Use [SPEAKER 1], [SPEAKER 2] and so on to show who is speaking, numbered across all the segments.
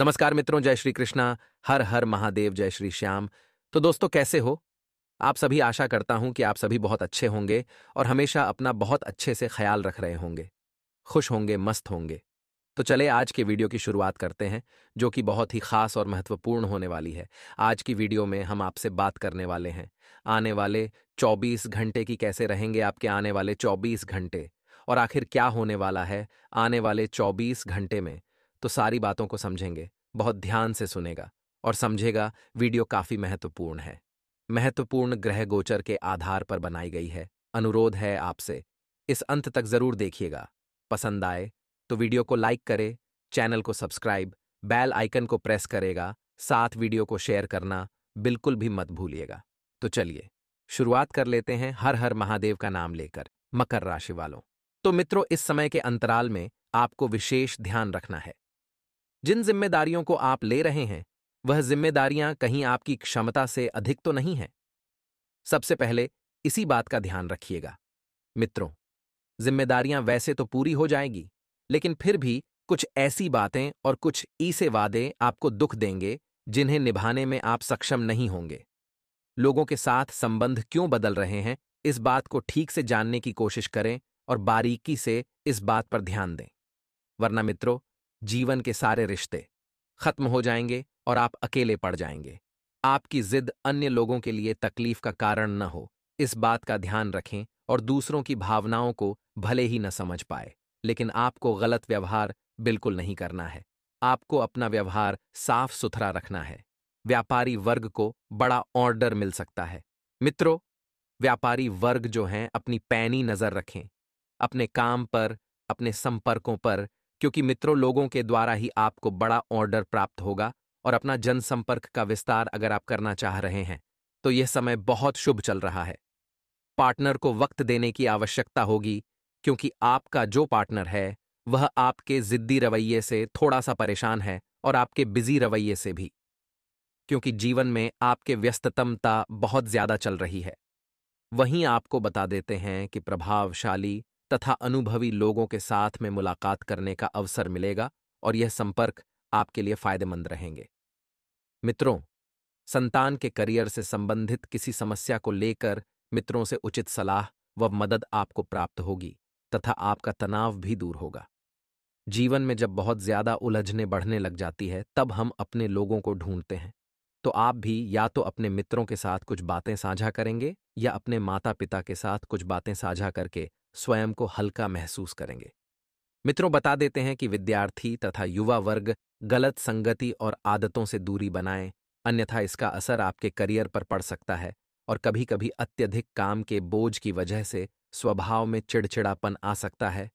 [SPEAKER 1] नमस्कार मित्रों, जय श्री कृष्णा। हर हर महादेव, जय श्री श्याम। तो दोस्तों, कैसे हो आप सभी? आशा करता हूं कि आप सभी बहुत अच्छे होंगे और हमेशा अपना बहुत अच्छे से ख्याल रख रहे होंगे, खुश होंगे, मस्त होंगे। तो चले आज के वीडियो की शुरुआत करते हैं, जो कि बहुत ही खास और महत्वपूर्ण होने वाली है। आज की वीडियो में हम आपसे बात करने वाले हैं आने वाले 24 घंटे की, कैसे रहेंगे आपके आने वाले 24 घंटे, और आखिर क्या होने वाला है आने वाले 24 घंटे में। तो सारी बातों को समझेंगे, बहुत ध्यान से सुनेगा और समझेगा। वीडियो काफी महत्वपूर्ण है, महत्वपूर्ण ग्रह गोचर के आधार पर बनाई गई है। अनुरोध है आपसे, इस अंत तक जरूर देखिएगा। पसंद आए तो वीडियो को लाइक करे, चैनल को सब्सक्राइब, बेल आइकन को प्रेस करेगा, साथ वीडियो को शेयर करना बिल्कुल भी मत भूलिएगा। तो चलिए शुरुआत कर लेते हैं हर हर महादेव का नाम लेकर। मकर राशि वालों, तो मित्रों, इस समय के अंतराल में आपको विशेष ध्यान रखना है। जिन जिम्मेदारियों को आप ले रहे हैं, वह जिम्मेदारियां कहीं आपकी क्षमता से अधिक तो नहीं हैं। सबसे पहले इसी बात का ध्यान रखिएगा। मित्रों, जिम्मेदारियां वैसे तो पूरी हो जाएगी, लेकिन फिर भी कुछ ऐसी बातें और कुछ ऐसे वादे आपको दुख देंगे जिन्हें निभाने में आप सक्षम नहीं होंगे। लोगों के साथ संबंध क्यों बदल रहे हैं, इस बात को ठीक से जानने की कोशिश करें और बारीकी से इस बात पर ध्यान दें। वरना मित्रों, जीवन के सारे रिश्ते खत्म हो जाएंगे और आप अकेले पड़ जाएंगे। आपकी जिद अन्य लोगों के लिए तकलीफ का कारण न हो, इस बात का ध्यान रखें। और दूसरों की भावनाओं को भले ही न समझ पाए, लेकिन आपको गलत व्यवहार बिल्कुल नहीं करना है। आपको अपना व्यवहार साफ सुथरा रखना है। व्यापारी वर्ग को बड़ा ऑर्डर मिल सकता है। मित्रों, व्यापारी वर्ग जो हैं, अपनी पैनी नजर रखें अपने काम पर, अपने संपर्कों पर, क्योंकि मित्रों, लोगों के द्वारा ही आपको बड़ा ऑर्डर प्राप्त होगा। और अपना जनसंपर्क का विस्तार अगर आप करना चाह रहे हैं, तो यह समय बहुत शुभ चल रहा है। पार्टनर को वक्त देने की आवश्यकता होगी, क्योंकि आपका जो पार्टनर है वह आपके जिद्दी रवैये से थोड़ा सा परेशान है और आपके बिजी रवैये से भी, क्योंकि जीवन में आपके व्यस्ततमता बहुत ज्यादा चल रही है। वहीं आपको बता देते हैं कि प्रभावशाली तथा अनुभवी लोगों के साथ में मुलाकात करने का अवसर मिलेगा और यह संपर्क आपके लिए फायदेमंद रहेंगे। मित्रों, संतान के करियर से संबंधित किसी समस्या को लेकर मित्रों से उचित सलाह व मदद आपको प्राप्त होगी तथा आपका तनाव भी दूर होगा। जीवन में जब बहुत ज्यादा उलझने बढ़ने लग जाती है, तब हम अपने लोगों को ढूंढते हैं। तो आप भी या तो अपने मित्रों के साथ कुछ बातें साझा करेंगे या अपने माता पिता के साथ कुछ बातें साझा करके स्वयं को हल्का महसूस करेंगे। मित्रों, बता देते हैं कि विद्यार्थी तथा युवा वर्ग गलत संगति और आदतों से दूरी बनाएं, अन्यथा इसका असर आपके करियर पर पड़ सकता है और कभी कभी अत्यधिक काम के बोझ की वजह से स्वभाव में चिड़चिड़ापन आ सकता है।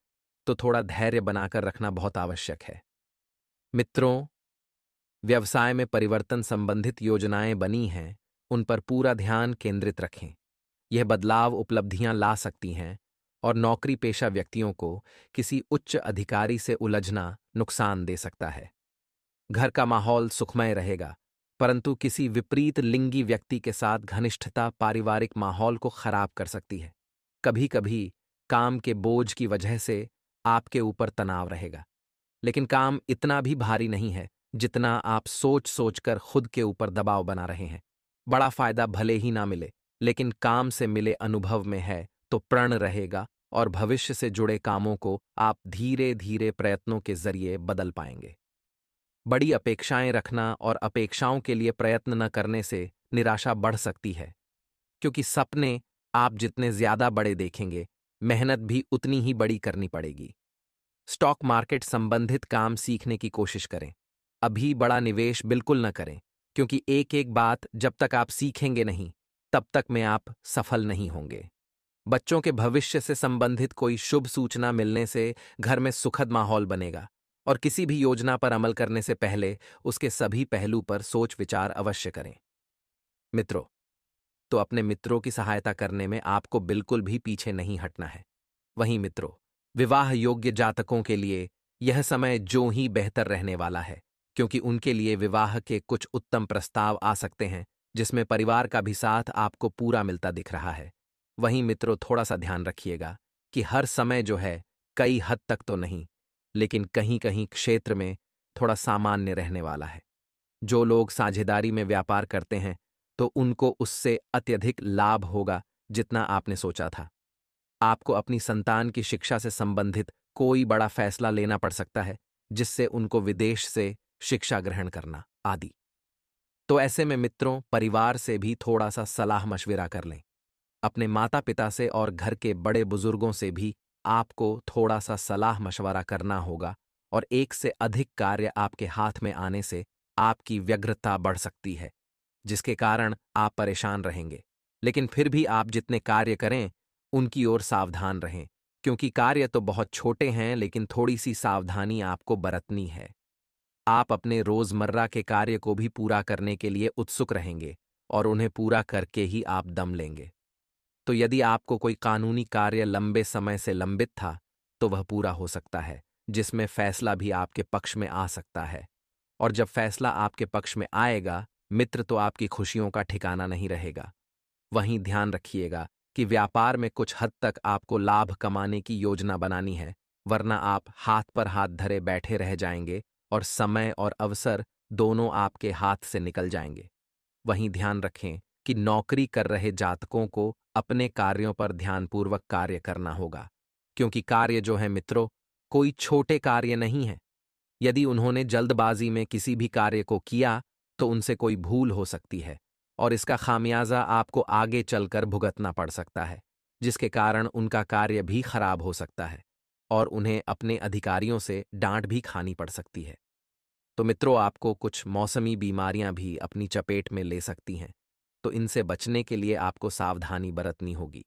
[SPEAKER 1] तो थोड़ा धैर्य बनाकर रखना बहुत आवश्यक है। मित्रों, व्यवसाय में परिवर्तन संबंधित योजनाएं बनी हैं, उन पर पूरा ध्यान केंद्रित रखें। यह बदलाव उपलब्धियां ला सकती हैं और नौकरी पेशा व्यक्तियों को किसी उच्च अधिकारी से उलझना नुकसान दे सकता है। घर का माहौल सुखमय रहेगा, परंतु किसी विपरीत लिंगी व्यक्ति के साथ घनिष्ठता पारिवारिक माहौल को खराब कर सकती है। कभी कभी काम के बोझ की वजह से आपके ऊपर तनाव रहेगा, लेकिन काम इतना भी भारी नहीं है जितना आप सोच सोचकर खुद के ऊपर दबाव बना रहे हैं। बड़ा फायदा भले ही ना मिले, लेकिन काम से मिले अनुभव में है तो प्रण रहेगा और भविष्य से जुड़े कामों को आप धीरे धीरे प्रयत्नों के जरिए बदल पाएंगे। बड़ी अपेक्षाएं रखना और अपेक्षाओं के लिए प्रयत्न न करने से निराशा बढ़ सकती है, क्योंकि सपने आप जितने ज्यादा बड़े देखेंगे, मेहनत भी उतनी ही बड़ी करनी पड़ेगी। स्टॉक मार्केट संबंधित काम सीखने की कोशिश करें। अभी बड़ा निवेश बिल्कुल न करें, क्योंकि एक एक बात जब तक आप सीखेंगे नहीं, तब तक में आप सफल नहीं होंगे। बच्चों के भविष्य से संबंधित कोई शुभ सूचना मिलने से घर में सुखद माहौल बनेगा और किसी भी योजना पर अमल करने से पहले उसके सभी पहलू पर सोच विचार अवश्य करें। मित्रों, तो अपने मित्रों की सहायता करने में आपको बिल्कुल भी पीछे नहीं हटना है। वहीं मित्रों, विवाह योग्य जातकों के लिए यह समय जो ही बेहतर रहने वाला है, क्योंकि उनके लिए विवाह के कुछ उत्तम प्रस्ताव आ सकते हैं, जिसमें परिवार का भी साथ आपको पूरा मिलता दिख रहा है। वहीं मित्रों, थोड़ा सा ध्यान रखिएगा कि हर समय जो है, कई हद तक तो नहीं, लेकिन कहीं कहीं क्षेत्र में थोड़ा सामान्य रहने वाला है। जो लोग साझेदारी में व्यापार करते हैं तो उनको उससे अत्यधिक लाभ होगा जितना आपने सोचा था। आपको अपनी संतान की शिक्षा से संबंधित कोई बड़ा फैसला लेना पड़ सकता है, जिससे उनको विदेश से शिक्षा ग्रहण करना आदि। तो ऐसे में मित्रों, परिवार से भी थोड़ा सा सलाह मशविरा कर लें। अपने माता पिता से और घर के बड़े बुजुर्गों से भी आपको थोड़ा सा सलाह मशवरा करना होगा, और एक से अधिक कार्य आपके हाथ में आने से आपकी व्यग्रता बढ़ सकती है, जिसके कारण आप परेशान रहेंगे। लेकिन फिर भी आप जितने कार्य करें उनकी ओर सावधान रहें, क्योंकि कार्य तो बहुत छोटे हैं लेकिन थोड़ी सी सावधानी आपको बरतनी है। आप अपने रोजमर्रा के कार्य को भी पूरा करने के लिए उत्सुक रहेंगे और उन्हें पूरा करके ही आप दम लेंगे। तो यदि आपको कोई कानूनी कार्य लंबे समय से लंबित था तो वह पूरा हो सकता है, जिसमें फैसला भी आपके पक्ष में आ सकता है। और जब फैसला आपके पक्ष में आएगा मित्र, तो आपकी खुशियों का ठिकाना नहीं रहेगा। वहीं ध्यान रखिएगा कि व्यापार में कुछ हद तक आपको लाभ कमाने की योजना बनानी है, वरना आप हाथ पर हाथ धरे बैठे रह जाएंगे और समय और अवसर दोनों आपके हाथ से निकल जाएंगे। वहीं ध्यान रखें कि नौकरी कर रहे जातकों को अपने कार्यों पर ध्यानपूर्वक कार्य करना होगा, क्योंकि कार्य जो है मित्रों, कोई छोटे कार्य नहीं है। यदि उन्होंने जल्दबाजी में किसी भी कार्य को किया तो उनसे कोई भूल हो सकती है और इसका खामियाजा आपको आगे चलकर भुगतना पड़ सकता है, जिसके कारण उनका कार्य भी खराब हो सकता है और उन्हें अपने अधिकारियों से डांट भी खानी पड़ सकती है। तो मित्रों, आपको कुछ मौसमी बीमारियां भी अपनी चपेट में ले सकती हैं, तो इनसे बचने के लिए आपको सावधानी बरतनी होगी।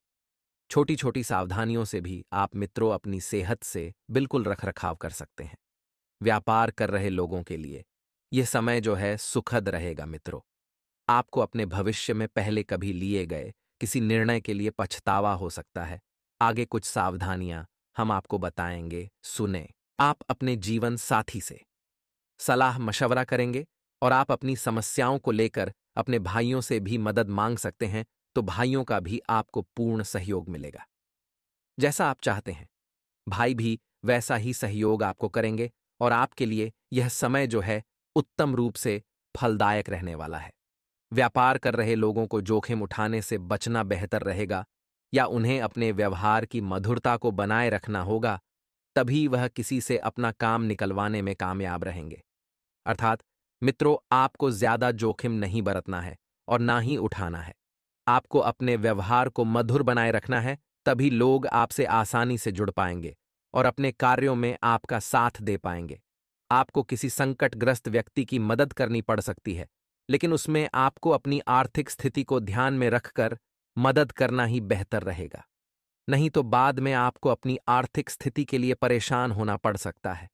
[SPEAKER 1] छोटी छोटी सावधानियों से भी आप मित्रों अपनी सेहत से बिल्कुल रखरखाव कर सकते हैं। व्यापार कर रहे लोगों के लिए यह समय जो है सुखद रहेगा मित्रों। आपको अपने भविष्य में पहले कभी लिए गए किसी निर्णय के लिए पछतावा हो सकता है। आगे कुछ सावधानियां हम आपको बताएंगे, सुने। आप अपने जीवन साथी से सलाह मशवरा करेंगे और आप अपनी समस्याओं को लेकर अपने भाइयों से भी मदद मांग सकते हैं, तो भाइयों का भी आपको पूर्ण सहयोग मिलेगा। जैसा आप चाहते हैं भाई भी वैसा ही सहयोग आपको करेंगे और आपके लिए यह समय जो है उत्तम रूप से फलदायक रहने वाला है। व्यापार कर रहे लोगों को जोखिम उठाने से बचना बेहतर रहेगा, या उन्हें अपने व्यवहार की मधुरता को बनाए रखना होगा, तभी वह किसी से अपना काम निकलवाने में कामयाब रहेंगे। अर्थात मित्रों, आपको ज्यादा जोखिम नहीं बरतना है और ना ही उठाना है। आपको अपने व्यवहार को मधुर बनाए रखना है, तभी लोग आपसे आसानी से जुड़ पाएंगे और अपने कार्यों में आपका साथ दे पाएंगे। आपको किसी संकटग्रस्त व्यक्ति की मदद करनी पड़ सकती है, लेकिन उसमें आपको अपनी आर्थिक स्थिति को ध्यान में रखकर मदद करना ही बेहतर रहेगा। नहीं तो बाद में आपको अपनी आर्थिक स्थिति के लिए परेशान होना पड़ सकता है।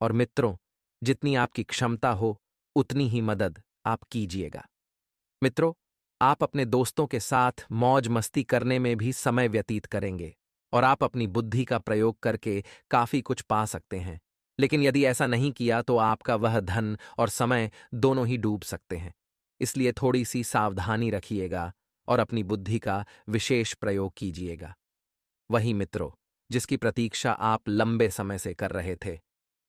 [SPEAKER 1] और मित्रों, जितनी आपकी क्षमता हो उतनी ही मदद आप कीजिएगा। मित्रों, आप अपने दोस्तों के साथ मौज मस्ती करने में भी समय व्यतीत करेंगे और आप अपनी बुद्धि का प्रयोग करके काफी कुछ पा सकते हैं। लेकिन यदि ऐसा नहीं किया तो आपका वह धन और समय दोनों ही डूब सकते हैं। इसलिए थोड़ी सी सावधानी रखिएगा और अपनी बुद्धि का विशेष प्रयोग कीजिएगा। वही मित्रों, जिसकी प्रतीक्षा आप लंबे समय से कर रहे थे,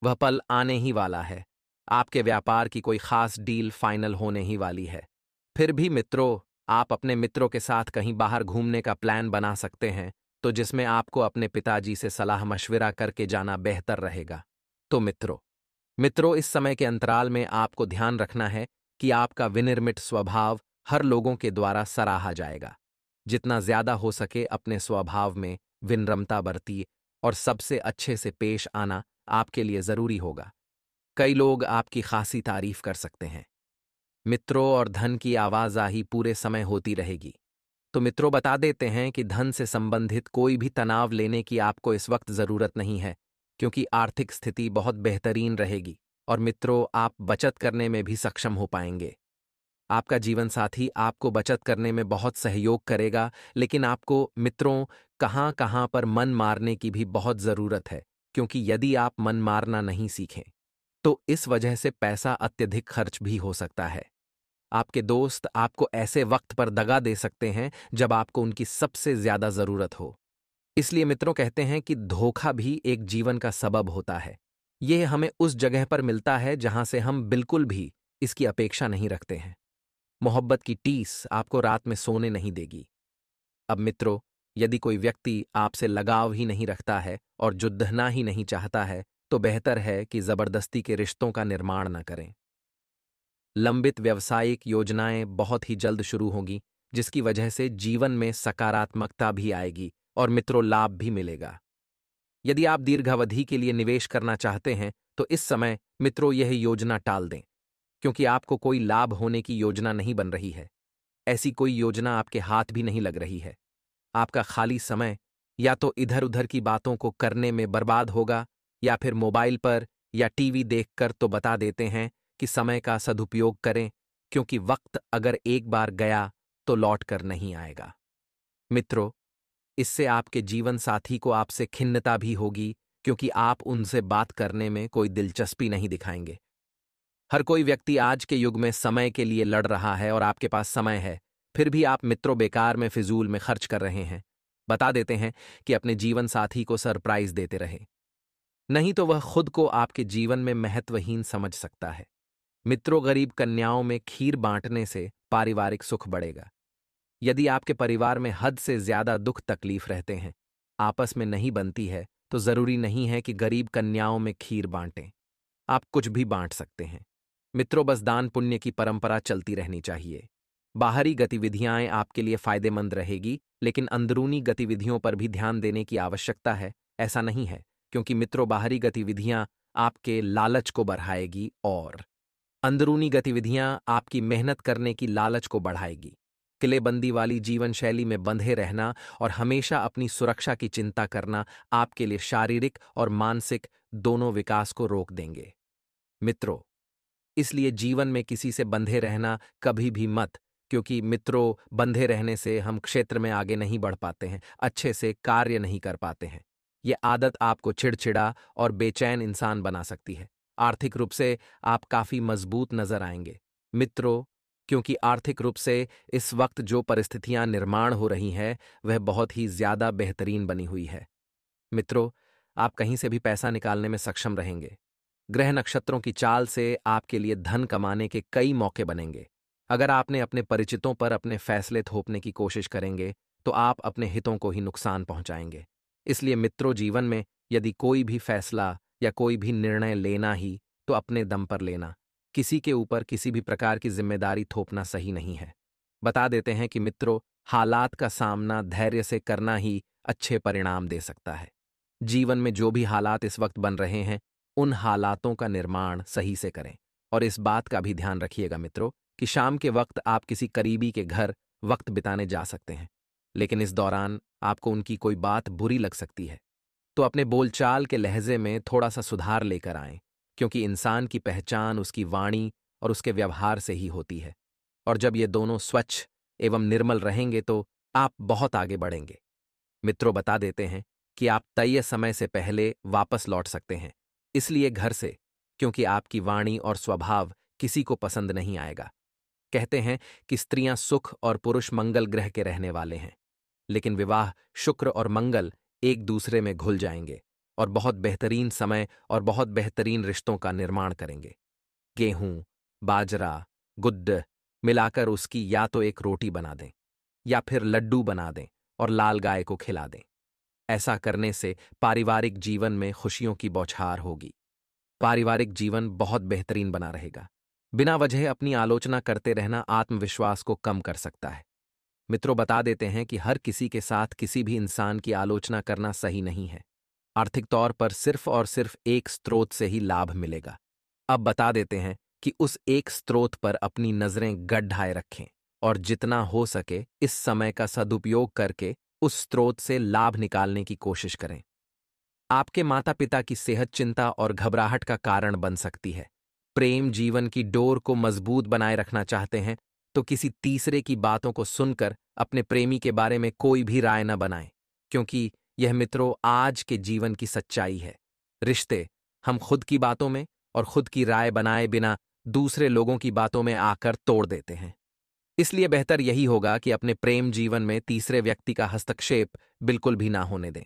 [SPEAKER 1] वह पल आने ही वाला है। आपके व्यापार की कोई खास डील फाइनल होने ही वाली है। फिर भी मित्रों, आप अपने मित्रों के साथ कहीं बाहर घूमने का प्लान बना सकते हैं, तो जिसमें आपको अपने पिताजी से सलाह मशविरा करके जाना बेहतर रहेगा। तो मित्रों, इस समय के अंतराल में आपको ध्यान रखना है कि आपका विनिर्मित स्वभाव हर लोगों के द्वारा सराहा जाएगा। जितना ज्यादा हो सके अपने स्वभाव में विनम्रता बरतिए और सबसे अच्छे से पेश आना आपके लिए जरूरी होगा। कई लोग आपकी खासी तारीफ कर सकते हैं मित्रों, और धन की आवाजाही पूरे समय होती रहेगी। तो मित्रों, बता देते हैं कि धन से संबंधित कोई भी तनाव लेने की आपको इस वक्त जरूरत नहीं है, क्योंकि आर्थिक स्थिति बहुत बेहतरीन रहेगी और मित्रों, आप बचत करने में भी सक्षम हो पाएंगे। आपका जीवन साथी आपको बचत करने में बहुत सहयोग करेगा, लेकिन आपको मित्रों कहाँ कहाँ पर मन मारने की भी बहुत जरूरत है, क्योंकि यदि आप मन मारना नहीं सीखें तो इस वजह से पैसा अत्यधिक खर्च भी हो सकता है। आपके दोस्त आपको ऐसे वक्त पर दगा दे सकते हैं जब आपको उनकी सबसे ज्यादा जरूरत हो। इसलिए मित्रों कहते हैं कि धोखा भी एक जीवन का सबब होता है। ये हमें उस जगह पर मिलता है जहां से हम बिल्कुल भी इसकी अपेक्षा नहीं रखते हैं। मोहब्बत की टीस आपको रात में सोने नहीं देगी। अब मित्रों, यदि कोई व्यक्ति आपसे लगाव ही नहीं रखता है और जुड़ना ही नहीं चाहता है, तो बेहतर है कि जबरदस्ती के रिश्तों का निर्माण न करें। लंबित व्यावसायिक योजनाएं बहुत ही जल्द शुरू होंगी, जिसकी वजह से जीवन में सकारात्मकता भी आएगी और मित्रों लाभ भी मिलेगा। यदि आप दीर्घावधि के लिए निवेश करना चाहते हैं, तो इस समय मित्रों यह योजना टाल दें, क्योंकि आपको कोई लाभ होने की योजना नहीं बन रही है। ऐसी कोई योजना आपके हाथ भी नहीं लग रही है। आपका खाली समय या तो इधर उधर की बातों को करने में बर्बाद होगा, या फिर मोबाइल पर या टीवी देखकर। तो बता देते हैं कि समय का सदुपयोग करें, क्योंकि वक्त अगर एक बार गया तो लौट कर नहीं आएगा। मित्रों, इससे आपके जीवन साथी को आपसे खिन्नता भी होगी, क्योंकि आप उनसे बात करने में कोई दिलचस्पी नहीं दिखाएंगे। हर कोई व्यक्ति आज के युग में समय के लिए लड़ रहा है और आपके पास समय है, फिर भी आप मित्रों बेकार में फिजूल में खर्च कर रहे हैं। बता देते हैं कि अपने जीवन साथी को सरप्राइज देते रहें, नहीं तो वह खुद को आपके जीवन में महत्वहीन समझ सकता है। मित्रों, गरीब कन्याओं में खीर बांटने से पारिवारिक सुख बढ़ेगा। यदि आपके परिवार में हद से ज्यादा दुख तकलीफ रहते हैं, आपस में नहीं बनती है, तो जरूरी नहीं है कि गरीब कन्याओं में खीर बांटें। आप कुछ भी बांट सकते हैं। मित्रों, बस दान पुण्य की परंपरा चलती रहनी चाहिए। बाहरी गतिविधियां आपके लिए फायदेमंद रहेगी, लेकिन अंदरूनी गतिविधियों पर भी ध्यान देने की आवश्यकता है। ऐसा नहीं है, क्योंकि मित्रों बाहरी गतिविधियां आपके लालच को बढ़ाएगी और अंदरूनी गतिविधियां आपकी मेहनत करने की लालच को बढ़ाएगी। किलेबंदी वाली जीवन शैली में बंधे रहना और हमेशा अपनी सुरक्षा की चिंता करना आपके लिए शारीरिक और मानसिक दोनों विकास को रोक देंगे। मित्रों, इसलिए जीवन में किसी से बंधे रहना कभी भी मत, क्योंकि मित्रों बंधे रहने से हम क्षेत्र में आगे नहीं बढ़ पाते हैं, अच्छे से कार्य नहीं कर पाते हैं। ये आदत आपको चिड़चिड़ा और बेचैन इंसान बना सकती है। आर्थिक रूप से आप काफी मजबूत नजर आएंगे मित्रों, क्योंकि आर्थिक रूप से इस वक्त जो परिस्थितियां निर्माण हो रही हैं वह बहुत ही ज्यादा बेहतरीन बनी हुई है। मित्रों, आप कहीं से भी पैसा निकालने में सक्षम रहेंगे। ग्रह नक्षत्रों की चाल से आपके लिए धन कमाने के कई मौके बनेंगे। अगर आपने अपने परिचितों पर अपने फैसले थोपने की कोशिश करेंगे, तो आप अपने हितों को ही नुकसान पहुंचाएंगे। इसलिए मित्रों, जीवन में यदि कोई भी फैसला या कोई भी निर्णय लेना ही, तो अपने दम पर लेना। किसी के ऊपर किसी भी प्रकार की जिम्मेदारी थोपना सही नहीं है। बता देते हैं कि मित्रों, हालात का सामना धैर्य से करना ही अच्छे परिणाम दे सकता है। जीवन में जो भी हालात इस वक्त बन रहे हैं, उन हालातों का निर्माण सही से करें। और इस बात का भी ध्यान रखिएगा मित्रों, कि शाम के वक्त आप किसी करीबी के घर वक्त बिताने जा सकते हैं, लेकिन इस दौरान आपको उनकी कोई बात बुरी लग सकती है। तो अपने बोलचाल के लहजे में थोड़ा सा सुधार लेकर आएं, क्योंकि इंसान की पहचान उसकी वाणी और उसके व्यवहार से ही होती है। और जब ये दोनों स्वच्छ एवं निर्मल रहेंगे, तो आप बहुत आगे बढ़ेंगे। मित्रों, बता देते हैं कि आप तय समय से पहले वापस लौट सकते हैं, इसलिए घर से, क्योंकि आपकी वाणी और स्वभाव किसी को पसंद नहीं आएगा। कहते हैं कि स्त्रियां सुख और पुरुष मंगल ग्रह के रहने वाले हैं, लेकिन विवाह शुक्र और मंगल एक दूसरे में घुल जाएंगे और बहुत बेहतरीन समय और बहुत बेहतरीन रिश्तों का निर्माण करेंगे। गेहूं, बाजरा, गुड़ मिलाकर उसकी या तो एक रोटी बना दें या फिर लड्डू बना दें और लाल गाय को खिला दें। ऐसा करने से पारिवारिक जीवन में खुशियों की बौछार होगी। पारिवारिक जीवन बहुत बेहतरीन बना रहेगा। बिना वजह अपनी आलोचना करते रहना आत्मविश्वास को कम कर सकता है। मित्रों, बता देते हैं कि हर किसी के साथ किसी भी इंसान की आलोचना करना सही नहीं है। आर्थिक तौर पर सिर्फ और सिर्फ एक स्रोत से ही लाभ मिलेगा। अब बता देते हैं कि उस एक स्रोत पर अपनी नजरें गड्ढाए रखें और जितना हो सके इस समय का सदुपयोग करके उस स्रोत से लाभ निकालने की कोशिश करें। आपके माता पिता की सेहत चिंता और घबराहट का कारण बन सकती है। प्रेम जीवन की डोर को मजबूत बनाए रखना चाहते हैं, तो किसी तीसरे की बातों को सुनकर अपने प्रेमी के बारे में कोई भी राय न बनाएं, क्योंकि यह मित्रों आज के जीवन की सच्चाई है। रिश्ते हम खुद की बातों में और खुद की राय बनाए बिना दूसरे लोगों की बातों में आकर तोड़ देते हैं। इसलिए बेहतर यही होगा कि अपने प्रेम जीवन में तीसरे व्यक्ति का हस्तक्षेप बिल्कुल भी ना होने दें।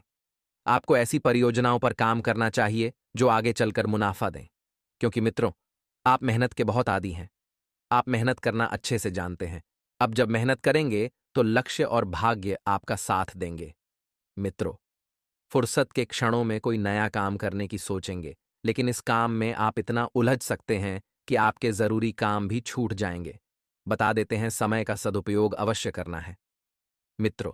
[SPEAKER 1] आपको ऐसी परियोजनाओं पर काम करना चाहिए जो आगे चलकर मुनाफा दें। क्योंकि मित्रों, आप मेहनत के बहुत आदी हैं। आप मेहनत करना अच्छे से जानते हैं। अब जब मेहनत करेंगे तो लक्ष्य और भाग्य आपका साथ देंगे। मित्रों, फुर्सत के क्षणों में कोई नया काम करने की सोचेंगे, लेकिन इस काम में आप इतना उलझ सकते हैं कि आपके जरूरी काम भी छूट जाएंगे। बता देते हैं, समय का सदुपयोग अवश्य करना है। मित्रों,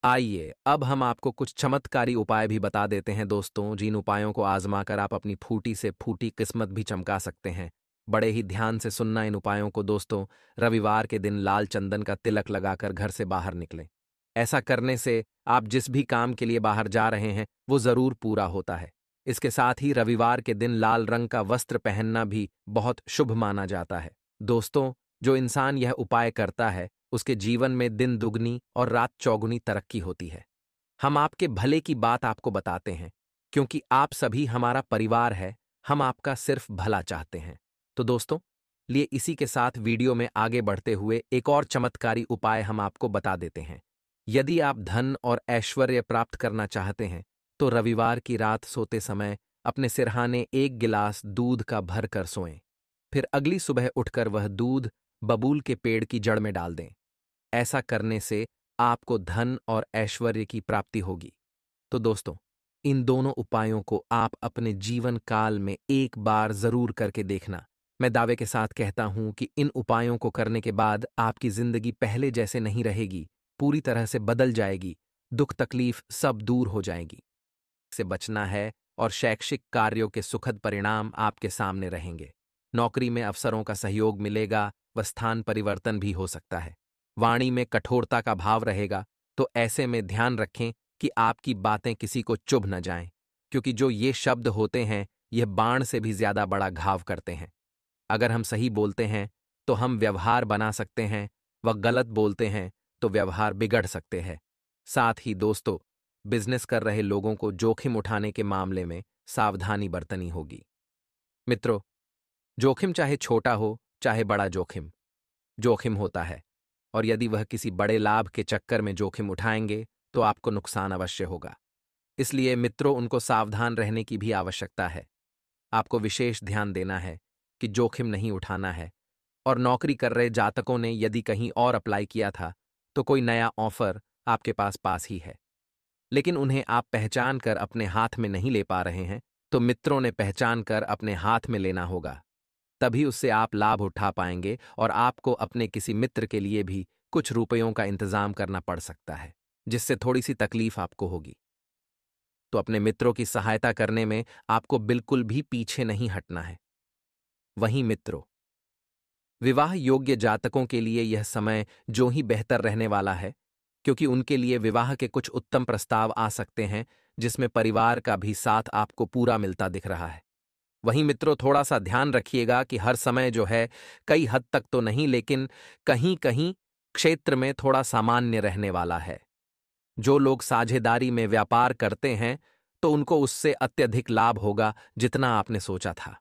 [SPEAKER 1] आइए अब हम आपको कुछ चमत्कारी उपाय भी बता देते हैं दोस्तों, जिन उपायों को आजमाकर आप अपनी फूटी से फूटी किस्मत भी चमका सकते हैं। बड़े ही ध्यान से सुनना इन उपायों को दोस्तों। रविवार के दिन लाल चंदन का तिलक लगाकर घर से बाहर निकलें। ऐसा करने से आप जिस भी काम के लिए बाहर जा रहे हैं वो जरूर पूरा होता है। इसके साथ ही रविवार के दिन लाल रंग का वस्त्र पहनना भी बहुत शुभ माना जाता है। दोस्तों, जो इंसान यह उपाय करता है उसके जीवन में दिन दुगनी और रात चौगुनी तरक्की होती है। हम आपके भले की बात आपको बताते हैं, क्योंकि आप सभी हमारा परिवार है। हम आपका सिर्फ भला चाहते हैं। तो दोस्तों, लिए इसी के साथ वीडियो में आगे बढ़ते हुए एक और चमत्कारी उपाय हम आपको बता देते हैं। यदि आप धन और ऐश्वर्य प्राप्त करना चाहते हैं तो रविवार की रात सोते समय अपने सिरहाने एक गिलास दूध का भर कर सोएं। फिर अगली सुबह उठकर वह दूध बबूल के पेड़ की जड़ में डाल दें। ऐसा करने से आपको धन और ऐश्वर्य की प्राप्ति होगी। तो दोस्तों, इन दोनों उपायों को आप अपने जीवन काल में एक बार जरूर करके देखना। मैं दावे के साथ कहता हूं कि इन उपायों को करने के बाद आपकी जिंदगी पहले जैसे नहीं रहेगी, पूरी तरह से बदल जाएगी। दुख तकलीफ सब दूर हो जाएगी। से बचना है और शैक्षिक कार्यों के सुखद परिणाम आपके सामने रहेंगे। नौकरी में अफसरों का सहयोग मिलेगा व स्थान परिवर्तन भी हो सकता है। वाणी में कठोरता का भाव रहेगा, तो ऐसे में ध्यान रखें कि आपकी बातें किसी को चुभ न जाएं, क्योंकि जो ये शब्द होते हैं यह बाण से भी ज्यादा बड़ा घाव करते हैं। अगर हम सही बोलते हैं तो हम व्यवहार बना सकते हैं, व गलत बोलते हैं तो व्यवहार बिगड़ सकते हैं। साथ ही दोस्तों, बिजनेस कर रहे लोगों को जोखिम उठाने के मामले में सावधानी बरतनी होगी। मित्रों, जोखिम चाहे छोटा हो चाहे बड़ा जोखिम जोखिम होता है, और यदि वह किसी बड़े लाभ के चक्कर में जोखिम उठाएंगे तो आपको नुकसान अवश्य होगा। इसलिए मित्रों, उनको सावधान रहने की भी आवश्यकता है। आपको विशेष ध्यान देना है कि जोखिम नहीं उठाना है। और नौकरी कर रहे जातकों ने यदि कहीं और अप्लाई किया था तो कोई नया ऑफर आपके पास ही है, लेकिन उन्हें आप पहचान कर अपने हाथ में नहीं ले पा रहे हैं, तो मित्रों ने पहचान कर अपने हाथ में लेना होगा। तभी उससे आप लाभ उठा पाएंगे और आपको अपने किसी मित्र के लिए भी कुछ रुपयों का इंतजाम करना पड़ सकता है, जिससे थोड़ी सी तकलीफ आपको होगी। तो अपने मित्रों की सहायता करने में आपको बिल्कुल भी पीछे नहीं हटना है। वहीं मित्रों, विवाह योग्य जातकों के लिए यह समय जो ही बेहतर रहने वाला है, क्योंकि उनके लिए विवाह के कुछ उत्तम प्रस्ताव आ सकते हैं, जिसमें परिवार का भी साथ आपको पूरा मिलता दिख रहा है। वहीं मित्रों, थोड़ा सा ध्यान रखिएगा कि हर समय जो है, कई हद तक तो नहीं लेकिन कहीं कहीं क्षेत्र में थोड़ा सामान्य रहने वाला है। जो लोग साझेदारी में व्यापार करते हैं तो उनको उससे अत्यधिक लाभ होगा जितना आपने सोचा था।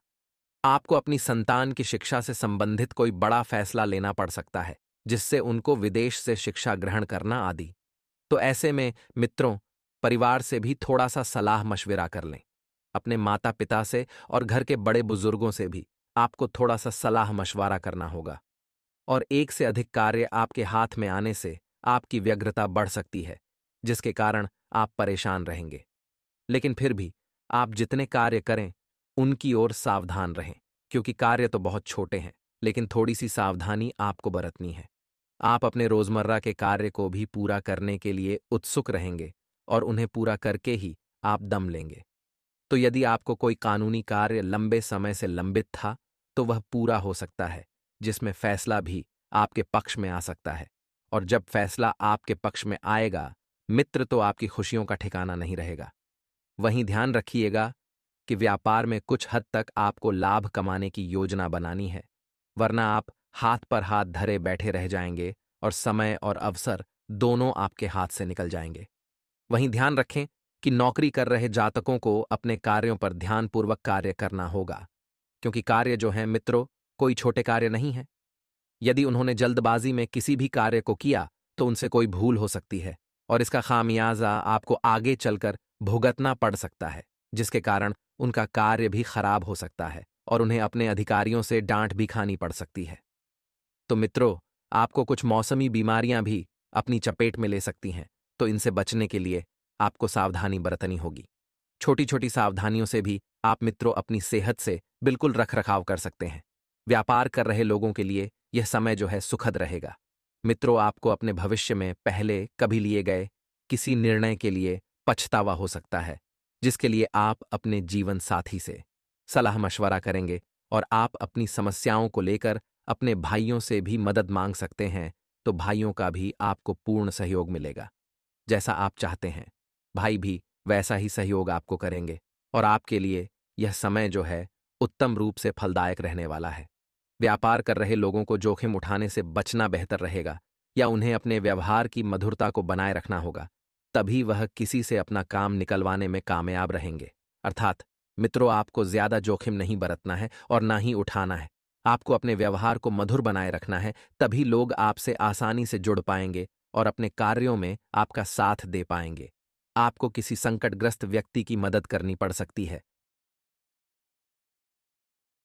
[SPEAKER 1] आपको अपनी संतान की शिक्षा से संबंधित कोई बड़ा फैसला लेना पड़ सकता है, जिससे उनको विदेश से शिक्षा ग्रहण करना आदि। तो ऐसे में मित्रों, परिवार से भी थोड़ा सा सलाह मशविरा कर लें। अपने माता पिता से और घर के बड़े बुजुर्गों से भी आपको थोड़ा सा सलाह मशवरा करना होगा। और एक से अधिक कार्य आपके हाथ में आने से आपकी व्यग्रता बढ़ सकती है, जिसके कारण आप परेशान रहेंगे। लेकिन फिर भी आप जितने कार्य करें उनकी ओर सावधान रहें, क्योंकि कार्य तो बहुत छोटे हैं, लेकिन थोड़ी सी सावधानी आपको बरतनी है। आप अपने रोजमर्रा के कार्य को भी पूरा करने के लिए उत्सुक रहेंगे और उन्हें पूरा करके ही आप दम लेंगे। तो यदि आपको कोई कानूनी कार्य लंबे समय से लंबित था तो वह पूरा हो सकता है, जिसमें फैसला भी आपके पक्ष में आ सकता है। और जब फैसला आपके पक्ष में आएगा, मित्र, तो आपकी खुशियों का ठिकाना नहीं रहेगा। वहीं ध्यान रखिएगा कि व्यापार में कुछ हद तक आपको लाभ कमाने की योजना बनानी है, वरना आप हाथ पर हाथ धरे बैठे रह जाएंगे और समय और अवसर दोनों आपके हाथ से निकल जाएंगे। वहीं ध्यान रखें कि नौकरी कर रहे जातकों को अपने कार्यों पर ध्यानपूर्वक कार्य करना होगा, क्योंकि कार्य जो हैं मित्रों, कोई छोटे कार्य नहीं है। यदि उन्होंने जल्दबाजी में किसी भी कार्य को किया तो उनसे कोई भूल हो सकती है और इसका खामियाजा आपको आगे चलकर भुगतना पड़ सकता है, जिसके कारण उनका कार्य भी खराब हो सकता है और उन्हें अपने अधिकारियों से डांट भी खानी पड़ सकती है। तो मित्रों, आपको कुछ मौसमी बीमारियां भी अपनी चपेट में ले सकती हैं, तो इनसे बचने के लिए आपको सावधानी बरतनी होगी। छोटी छोटी सावधानियों से भी आप मित्रों अपनी सेहत से बिल्कुल रखरखाव कर सकते हैं। व्यापार कर रहे लोगों के लिए यह समय जो है सुखद रहेगा। मित्रों, आपको अपने भविष्य में पहले कभी लिए गए किसी निर्णय के लिए पछतावा हो सकता है, जिसके लिए आप अपने जीवन साथी से सलाह मशवरा करेंगे और आप अपनी समस्याओं को लेकर अपने भाइयों से भी मदद मांग सकते हैं, तो भाइयों का भी आपको पूर्ण सहयोग मिलेगा। जैसा आप चाहते हैं, भाई भी वैसा ही सहयोग आपको करेंगे और आपके लिए यह समय जो है उत्तम रूप से फलदायक रहने वाला है। व्यापार कर रहे लोगों को जोखिम उठाने से बचना बेहतर रहेगा या उन्हें अपने व्यवहार की मधुरता को बनाए रखना होगा, तभी वह किसी से अपना काम निकलवाने में कामयाब रहेंगे। अर्थात मित्रों, आपको ज्यादा जोखिम नहीं बरतना है और ना ही उठाना है। आपको अपने व्यवहार को मधुर बनाए रखना है, तभी लोग आपसे आसानी से जुड़ पाएंगे और अपने कार्यों में आपका साथ दे पाएंगे। आपको किसी संकटग्रस्त व्यक्ति की मदद करनी पड़ सकती है,